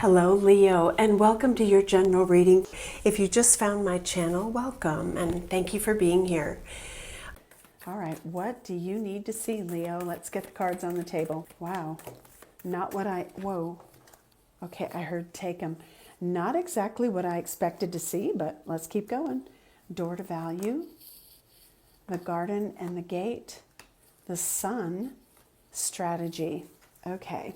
Hello Leo, and welcome to your general reading. If you just found my channel, welcome and thank you for being here. All right, what do you need to see, Leo? Let's get the cards on the table. Wow, not what whoa. Okay, I heard take them. Not exactly what I expected to see, but let's keep going. Door to value, the garden and the gate, the sun, strategy. Okay.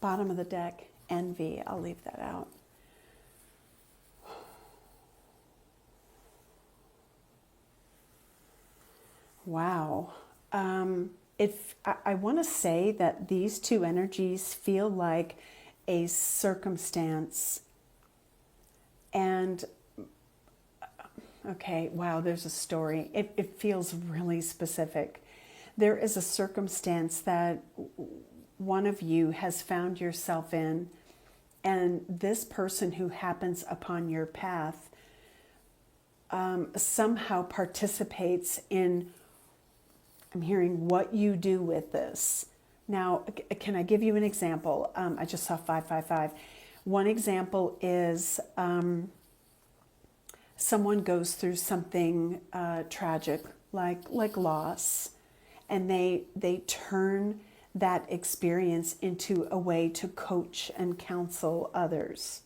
Bottom of the deck, envy. I'll leave that out. Wow. I want to say that these two energies feel like a circumstance. And, okay, wow, there's a story. It feels really specific. There is a circumstance that one of you has found yourself in, and this person who happens upon your path somehow participates in, I'm hearing, what you do with this. Now, can I give you an example? I just saw 555. One example is someone goes through something tragic, like loss, and they turn that experience into a way to coach and counsel others.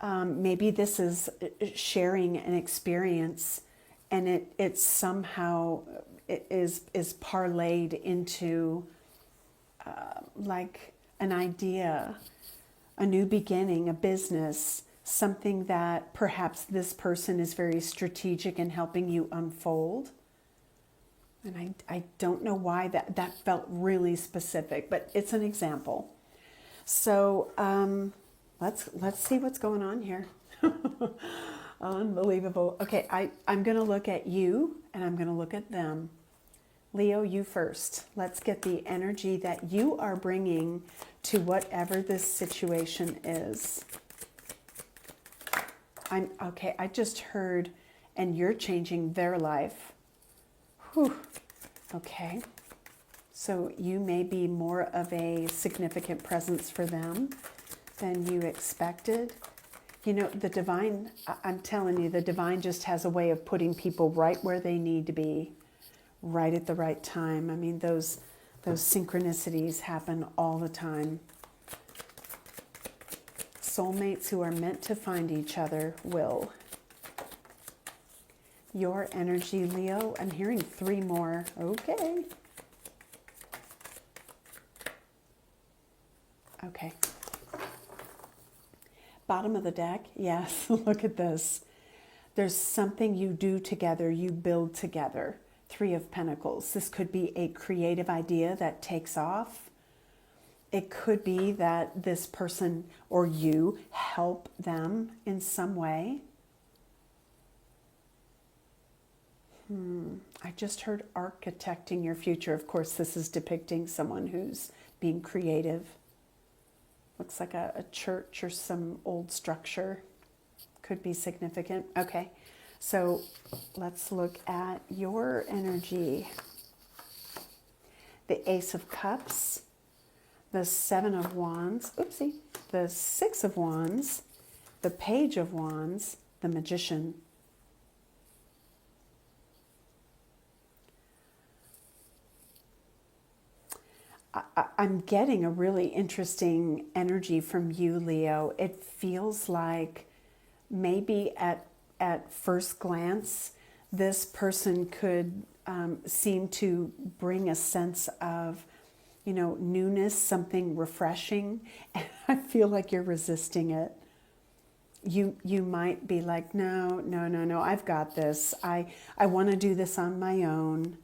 Maybe this is sharing an experience, and it somehow is parlayed into like an idea, a new beginning, a business, something that perhaps this person is very strategic in helping you unfold. And I don't know why that felt really specific, but it's an example. So let's see what's going on here. Unbelievable. Okay, I'm going to look at you and I'm going to look at them. Leo, you first. Let's get the energy that you are bringing to whatever this situation is. Okay, I just heard, and you're changing their life. Whew. Okay, so you may be more of a significant presence for them than you expected. You know, the divine, I'm telling you, the divine just has a way of putting people right where they need to be, right at the right time. I mean, those synchronicities happen all the time. Soulmates who are meant to find each other will. Your energy, Leo. I'm hearing 3 more. Okay. Okay. Bottom of the deck. Yes, look at this. There's something you do together, you build together. 3 of Pentacles. This could be a creative idea that takes off. It could be that this person or you help them in some way. I just heard architecting your future. Of course, this is depicting someone who's being creative. Looks like a church or some old structure. Could be significant. Okay, so let's look at your energy. The Ace of Cups, the 7 of Wands, oopsie, the 6 of Wands, the Page of Wands, the Magician. I'm getting a really interesting energy from you, Leo. It feels like maybe at first glance, this person could seem to bring a sense of, you know, newness, something refreshing. And I feel like you're resisting it. You might be like, no, I've got this. I want to do this on my own.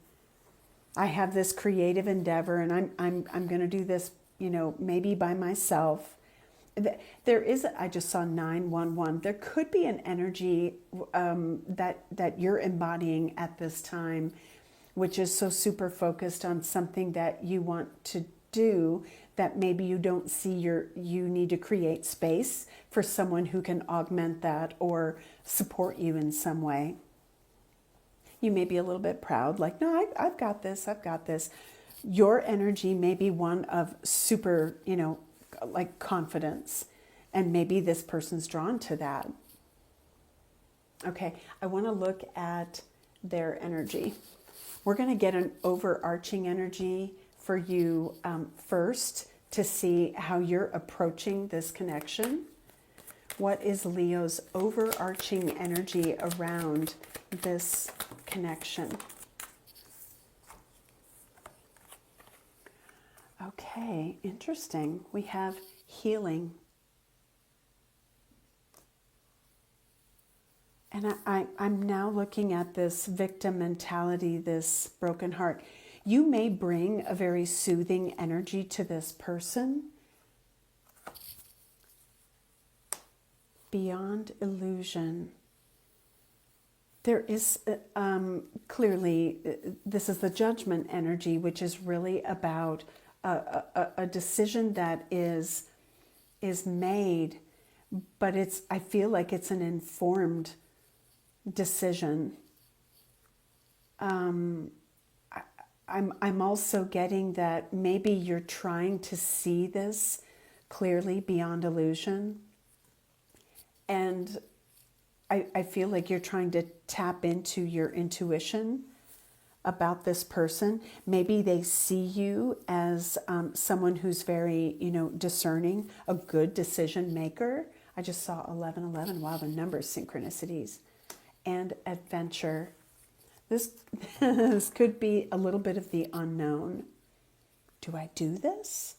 I have this creative endeavor, and I'm going to do this, you know, maybe by myself. There is, I just saw 911. There could be an energy that you're embodying at this time, which is so super focused on something that you want to do that maybe you don't see you need to create space for someone who can augment that or support you in some way. You may be a little bit proud, like, no, I've got this. Your energy may be one of super, like confidence, and maybe this person's drawn to that. Okay, I want to look at their energy. We're going to get an overarching energy for you first to see how you're approaching this connection. What is Leo's overarching energy around this connection? Okay, interesting. We have healing. And I'm now looking at this victim mentality, this broken heart. You may bring a very soothing energy to this person. Beyond illusion. There is clearly, this is the judgment energy, which is really about a decision that is made, but I feel like it's an informed decision. I'm also getting that maybe you're trying to see this clearly beyond illusion. And I feel like you're trying to tap into your intuition about this person. Maybe they see you as someone who's very, discerning, a good decision maker. I just saw 1111. Wow, the numbers, synchronicities. And adventure. This could be a little bit of the unknown. Do I do this?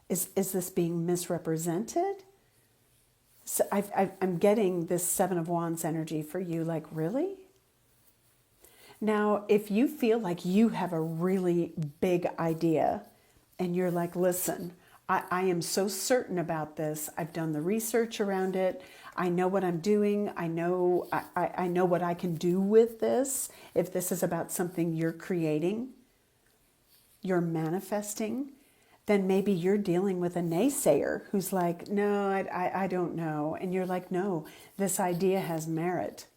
Is this being misrepresented? So I'm getting this Seven of Wands energy for you, like, really? Now, if you feel like you have a really big idea and you're like, listen, I am so certain about this. I've done the research around it. I know what I'm doing. I know what I can do with this. If this is about something you're creating, you're manifesting, then maybe you're dealing with a naysayer who's like, no, I don't know. And you're like, no, this idea has merit.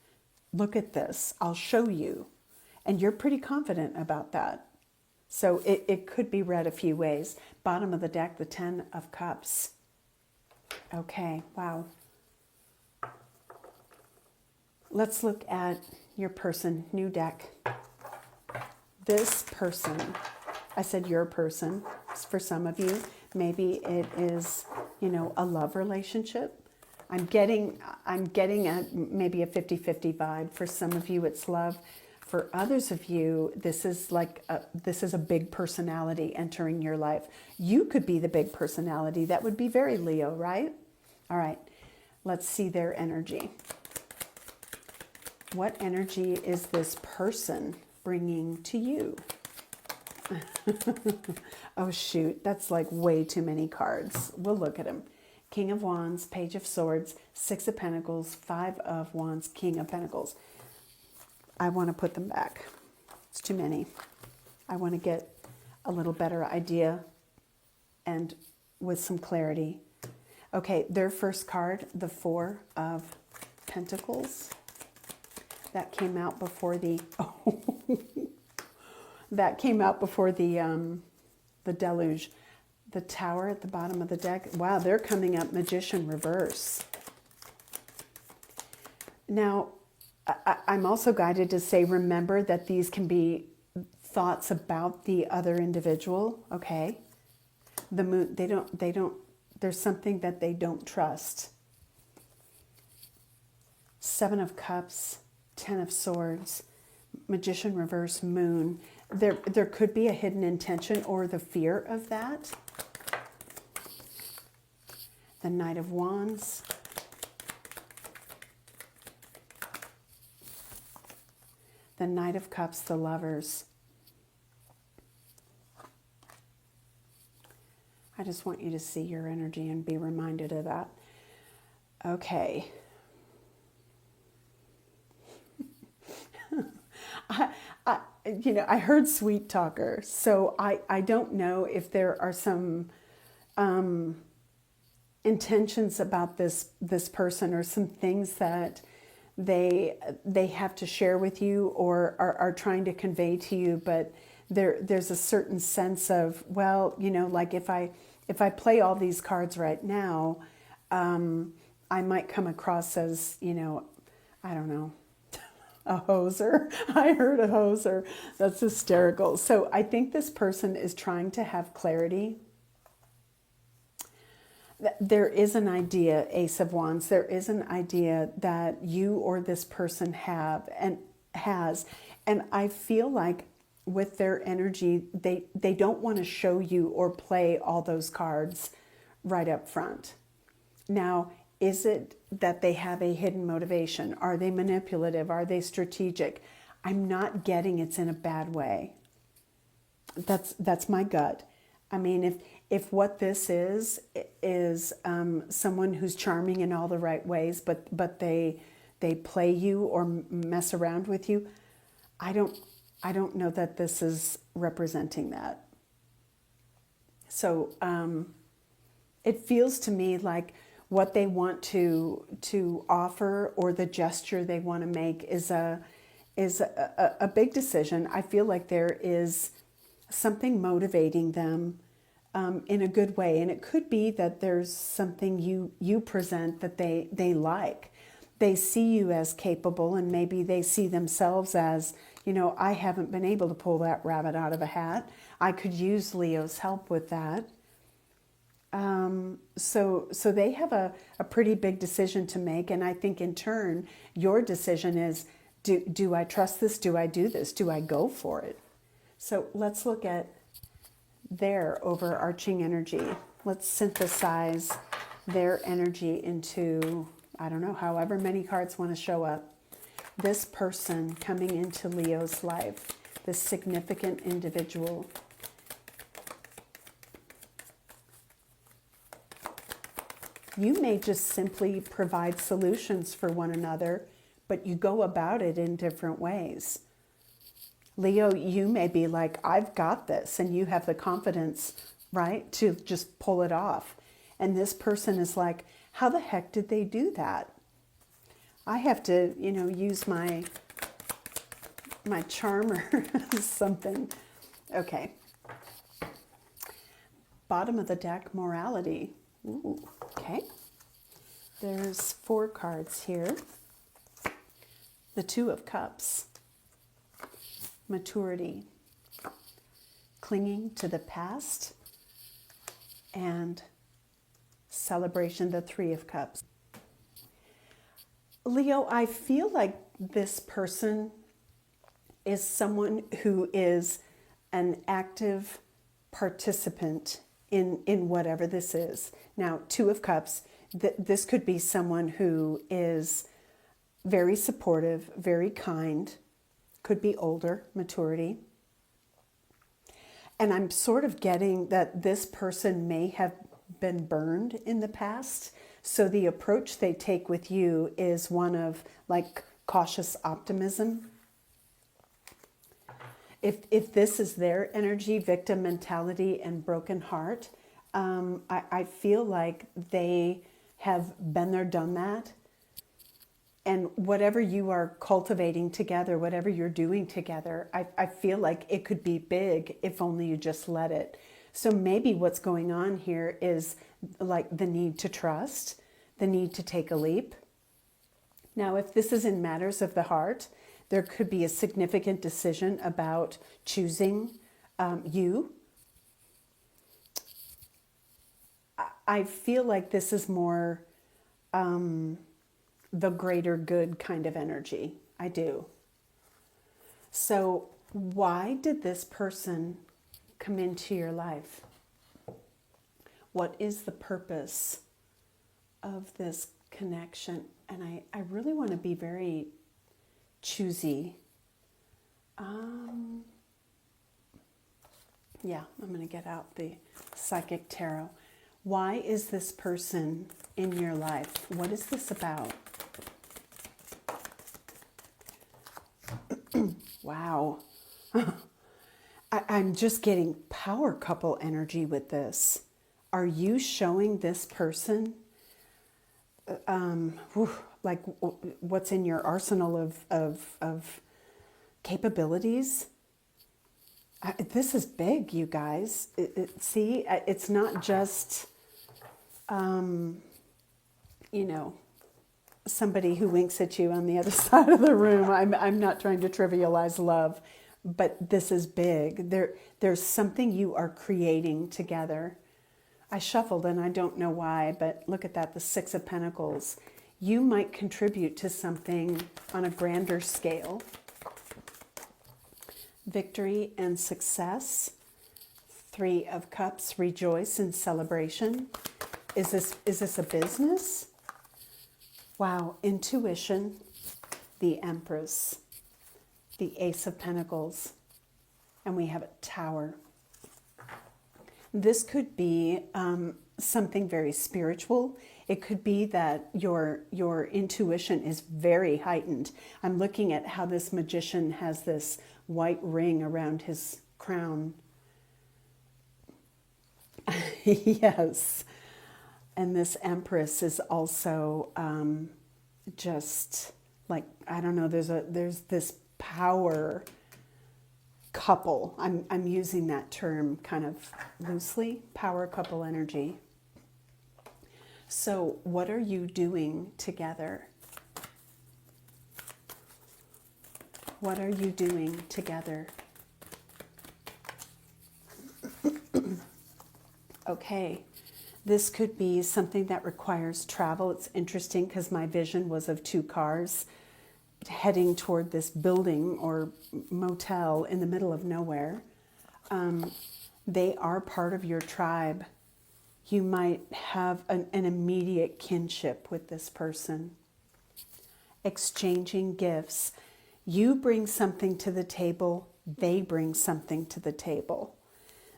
Look at this. I'll show you. And you're pretty confident about that. So it could be read a few ways. Bottom of the deck, the 10 of Cups. Okay, wow. Let's look at your person, new deck. This person, I said your person, for some of you, maybe it is, a love relationship. I'm getting maybe a 50-50 vibe. For some of you, it's love. For others of you, this is a big personality entering your life. You could be the big personality. That would be very Leo, right? All right, let's see their energy. What energy is this person bringing to you? Oh, shoot. That's like way too many cards. We'll look at them. King of Wands, Page of Swords, Six of Pentacles, Five of Wands, King of Pentacles. I want to put them back. It's too many. I want to get a little better idea and with some clarity. Okay, their first card, the Four of Pentacles. That came out before the that came out before the deluge. The Tower at the bottom of the deck. Wow, they're coming up Magician reverse. Now, I'm also guided to say, remember that these can be thoughts about the other individual. Okay, the Moon. They don't. There's something that they don't trust. Seven of Cups. 10 of Swords, Magician reverse, Moon. There could be a hidden intention or the fear of that. The Knight of Wands. The Knight of Cups, the Lovers. I just want you to see your energy and be reminded of that. Okay. I heard sweet talker, so I don't know if there are some intentions about this person or some things that they have to share with you or are trying to convey to you, but there's a certain sense of, well, you know, like if I play all these cards right now, I might come across as, you know, I don't know, a hoser. I heard a hoser. That's hysterical. So I think this person is trying to have clarity. There is an idea, Ace of Wands, there is an idea that you or this person have and has. And I feel like with their energy, they don't want to show you or play all those cards right up front. Now, is it that they have a hidden motivation? Are they manipulative? Are they strategic? I'm not getting it's in a bad way. That's my gut. I mean, if what this is someone who's charming in all the right ways, but they play you or mess around with you, I don't know that this is representing that. So it feels to me like what they want to offer or the gesture they want to make is a big decision. I feel like there is something motivating them in a good way, and it could be that there's something you present that they like. They see you as capable, and maybe they see themselves as, you know, I haven't been able to pull that rabbit out of a hat. I could use Leo's help with that. So they have a pretty big decision to make, and I think in turn, your decision is, do I trust this? Do I do this? Do I go for it? So let's look at their overarching energy. Let's synthesize their energy into, I don't know, however many cards want to show up. This person coming into Leo's life, this significant individual. You may just simply provide solutions for one another, but you go about it in different ways. Leo, you may be like, I've got this, and you have the confidence, right, to just pull it off. And this person is like, how the heck did they do that? I have to, you know, use my charm or something. Okay. Bottom of the deck, morality. Ooh, okay. There's 4 cards here. The 2 of Cups. Maturity. Clinging to the past. And celebration, the 3 of Cups. Leo, I feel like this person is someone who is an active participant in whatever this is. Now, 2 of Cups, this could be someone who is very supportive, very kind, could be older, maturity. And I'm sort of getting that this person may have been burned in the past. So the approach they take with you is one of like cautious optimism. If this is their energy, victim mentality and broken heart, I feel like they have been there, done that. And whatever you are cultivating together, whatever you're doing together, I feel like it could be big if only you just let it. So maybe what's going on here is like the need to trust, the need to take a leap. Now, if this is in matters of the heart, there could be a significant decision about choosing you. I feel like this is more the greater good kind of energy. I do. So why did this person come into your life? What is the purpose of this connection? And I really want to be very choosy. Yeah, I'm going to get out the psychic tarot. Why is this person in your life? What is this about? Wow. I'm just getting power couple energy with this. Are you showing this person like what's in your arsenal of capabilities? This is big, you guys. See, it's not just, you know, somebody who winks at you on the other side of the room. I'm not trying to trivialize love, but this is big. There's something you are creating together. I shuffled and I don't know why, but look at that, the Six of Pentacles. You might contribute to something on a grander scale. Victory and success. Three of Cups, rejoice and celebration. Is this a business? Wow, intuition, the Empress, the Ace of Pentacles, and we have a Tower. This could be something very spiritual. It could be that your intuition is very heightened. I'm looking at how this magician has this white ring around his crown. Yes. And this Empress is also just like, I don't know, there's this power couple. I'm using that term kind of loosely, power couple energy. So what are you doing together? What are you doing together? Okay, this could be something that requires travel. It's interesting because my vision was of two cars heading toward this building or motel in the middle of nowhere. They are part of your tribe. You might have an immediate kinship with this person. Exchanging gifts. You bring something to the table, they bring something to the table.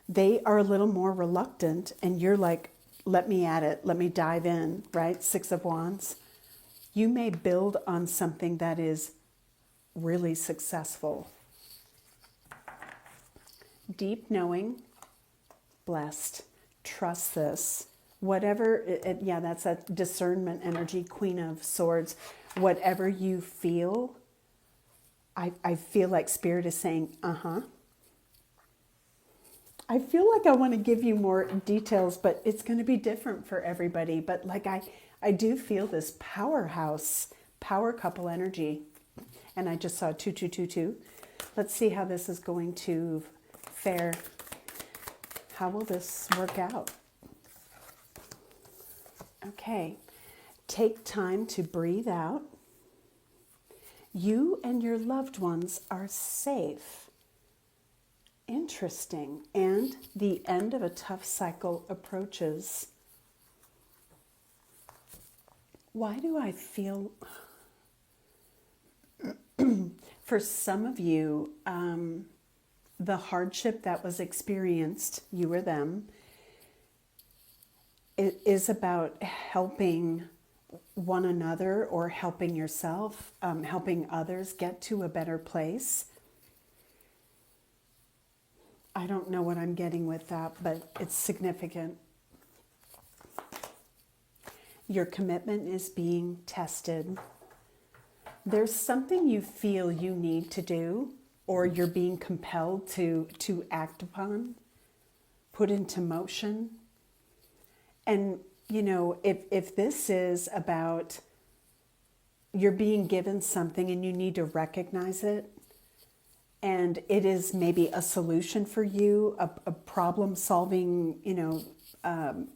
They are a little more reluctant, and you're like, let me at it, let me dive in, right? Six of Wands. You may build on something that is really successful. Deep knowing, blessed. Trust this. Whatever, yeah, that's that discernment energy, Queen of Swords. Whatever you feel, I feel like Spirit is saying, I feel like I want to give you more details, but it's going to be different for everybody. But like I do feel this powerhouse, power couple energy. And I just saw 2222. Let's see how this is going to fare. How will this work out? Okay. Take time to breathe out. You and your loved ones are safe. Interesting. And the end of a tough cycle approaches. Why do I feel... For some of you, the hardship that was experienced, you or them, it is about helping one another or helping yourself, helping others get to a better place. I don't know what I'm getting with that, but it's significant. Your commitment is being tested. There's something you feel you need to do, or you're being compelled to act upon, put into motion. And, you know, if this is about you're being given something and you need to recognize it, and it is maybe a solution for you, a problem-solving, you know,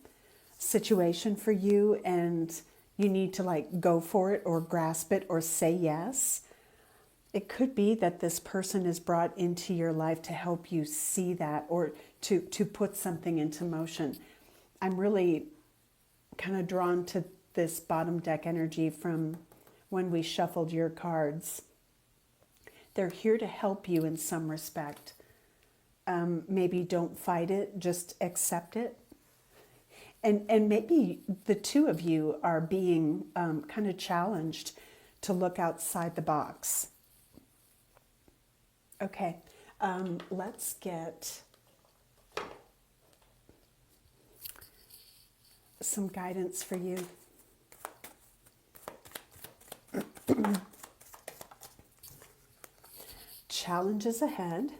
situation for you, and you need to like go for it or grasp it or say yes. It could be that this person is brought into your life to help you see that, or to put something into motion. I'm really kind of drawn to this bottom deck energy from when we shuffled your cards. They're here to help you in some respect. Maybe don't fight it, just accept it. And maybe the two of you are being kind of challenged to look outside the box. Okay, let's get some guidance for you. Challenges ahead.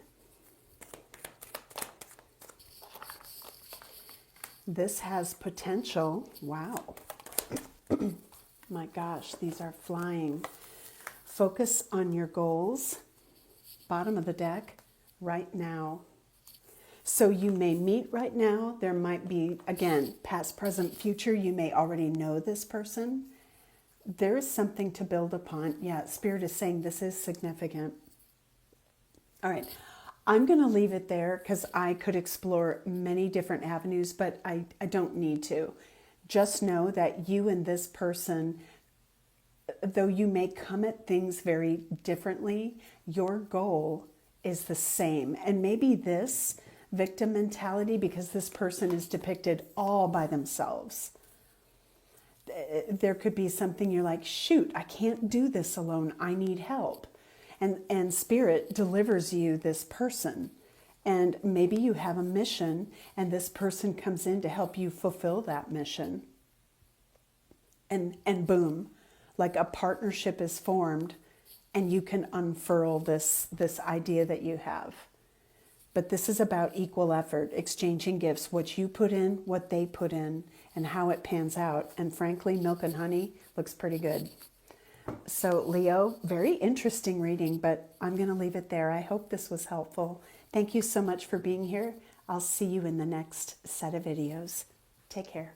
This has potential. Wow. My gosh, these are flying. Focus on your goals. Bottom of the deck, right now. So you may meet right now. There might be, again, past, present, future. You may already know this person. There is something to build upon. Yeah, Spirit is saying this is significant. All right. I'm going to leave it there because I could explore many different avenues, but I don't need to. Just know that you and this person, though you may come at things very differently, your goal is the same. And maybe this victim mentality, because this person is depicted all by themselves. There could be something you're like, shoot, I can't do this alone. I need help. And Spirit delivers you this person. And maybe you have a mission and this person comes in to help you fulfill that mission. And boom, like a partnership is formed and you can unfurl this idea that you have. But this is about equal effort, exchanging gifts, what you put in, what they put in, and how it pans out. And frankly, Milk and Honey looks pretty good. So Leo, very interesting reading, but I'm going to leave it there. I hope this was helpful. Thank you so much for being here. I'll see you in the next set of videos. Take care.